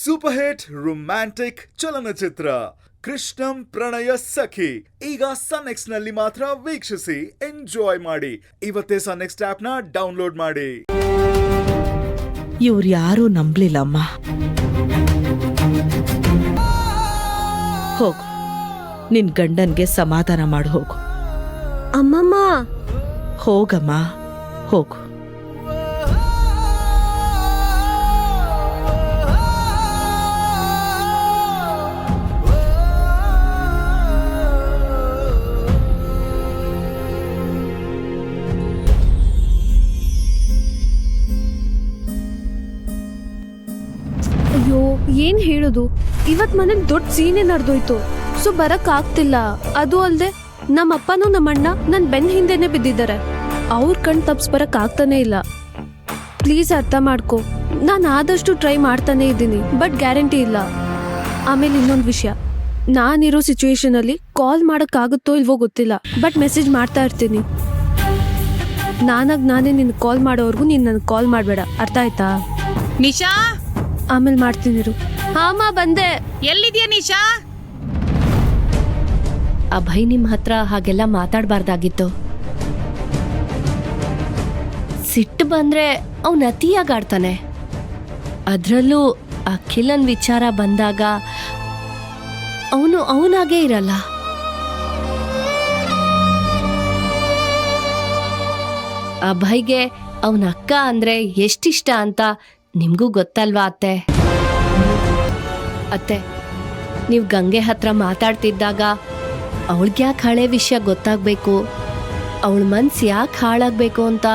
Super hit romantic ಚಲನಚಿತ್ರ ಕೃಷ್ಣಂ ಪ್ರಣಯ ಸಖಿ ಈಗ ಸನ್ ನೆಕ್ಸ್ಟ್ ನಲ್ಲಿ ಮಾತ್ರ ವೀಕ್ಷಿಸಿ ಎಂಜಾಯ್ ಮಾಡಿ. ಇವತ್ತೇ ಸನ್ ನೆಕ್ಸ್ಟ್ ಆಪ್ ನ ಡೌನ್ಲೋಡ್ ಮಾಡಿ. ಇವ್ರು ಯಾರೂ ನಂಬ್ಲಿಲ್ಲಮ್ಮ. ಹೋಗು, ನಿನ್ ಗಂಡನ್ಗೆ ಸಮಾಧಾನ ಮಾಡು. ಹೋಗು ಅಮ್ಮಮ್ಮ. ಹೋಗಮ್ಮ, ಹೋಗು. ಅಯ್ಯೋ, ಏನ್ ಹೇಳೋದು, ಇವತ್ ಮನೇಲಿ ದೊಡ್ಡ ಸೀನೆ ನಡೆದೋಯ್ತು. ಸೊ ಬರಕ್ ಆಗ್ತಿಲ್ಲ. ಅದು ಅಲ್ದೆ ನಮ್ಮಪ್ಪನೂ ನಮ್ಮಣ್ಣ ನನ್ ಬೆನ್ ಹಿಂದೆನೆ ಬಿದ್ದಿದ್ದಾರೆ. ಅವ್ರ ಕಣ್ ತಪ್ಸ್ ಬರಕ್ ಆಗ್ತಾನೆ ಇಲ್ಲ. ಪ್ಲೀಸ್ ಅರ್ಥ ಮಾಡ್ಕೊ. ನಾನು ಆದಷ್ಟು ಟ್ರೈ ಮಾಡ್ತಾನೆ ಇದ್ದೀನಿ, ಬಟ್ ಗ್ಯಾರಂಟಿ ಇಲ್ಲ. ಆಮೇಲೆ ಇನ್ನೊಂದು ವಿಷಯ, ನಾನಿರೋ ಸಿಚುವೇಶನ್ ಅಲ್ಲಿ ಕಾಲ್ ಮಾಡಕ್ ಆಗುತ್ತೋ ಇಲ್ವೋ ಗೊತ್ತಿಲ್ಲ, ಬಟ್ ಮೆಸೇಜ್ ಮಾಡ್ತಾ ಇರ್ತೀನಿ. ನಾನೇ ನಿನ್ ಕಾಲ್ ಮಾಡೋವರೆಗೂ ನೀನ್ ನನ್ಗೆ ಕಾಲ್ ಮಾಡ್ಬೇಡ, ಅರ್ಥ ಆಯ್ತಾ? ನಿಶಾ, ಆಮೇಲೆ ಮಾಡ್ತೀನಿ. ಹಾಮ ಬಂದೆ. ಎಲ್ಲಿದ್ಯಾ ನಿಶಾ? ಅಭಯ್ ನಿಮ್ ಹತ್ರ ಹಾಗೆಲ್ಲ ಮಾತಾಡ್ಬಾರ್ದಾಗಿತ್ತು. ಸಿಟ್ಟು ಬಂದ್ರೆ ಅವನ್ ಅತಿಯಾಗಿ ಆಡ್ತಾನೆ. ಅದ್ರಲ್ಲೂ ಅಖಿಲನ್ ವಿಚಾರ ಬಂದಾಗ ಅವನಾಗೇ ಇರಲ್ಲ. ಅಭಯ್ಗೆ ಅವನ ಅಕ್ಕ ಅಂದ್ರೆ ಎಷ್ಟಿಷ್ಟ ಅಂತ ನಿಮ್ಗೂ ಗೊತ್ತಲ್ವಾ ಅತ್ತೆ, ನೀವು ಗಂಗೆ ಹತ್ರ ಮಾತಾಡ್ತಿದ್ದಾಗ ಅವಳಿಗ್ಯಾಕೆ ಹಳೆ ವಿಷಯ ಗೊತ್ತಾಗ್ಬೇಕು, ಅವಳ ಮನ್ಸು ಯಾಕೆ ಹಾಳಾಗ್ಬೇಕು ಅಂತ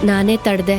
ನಾನೇ ತಡೆದೆ.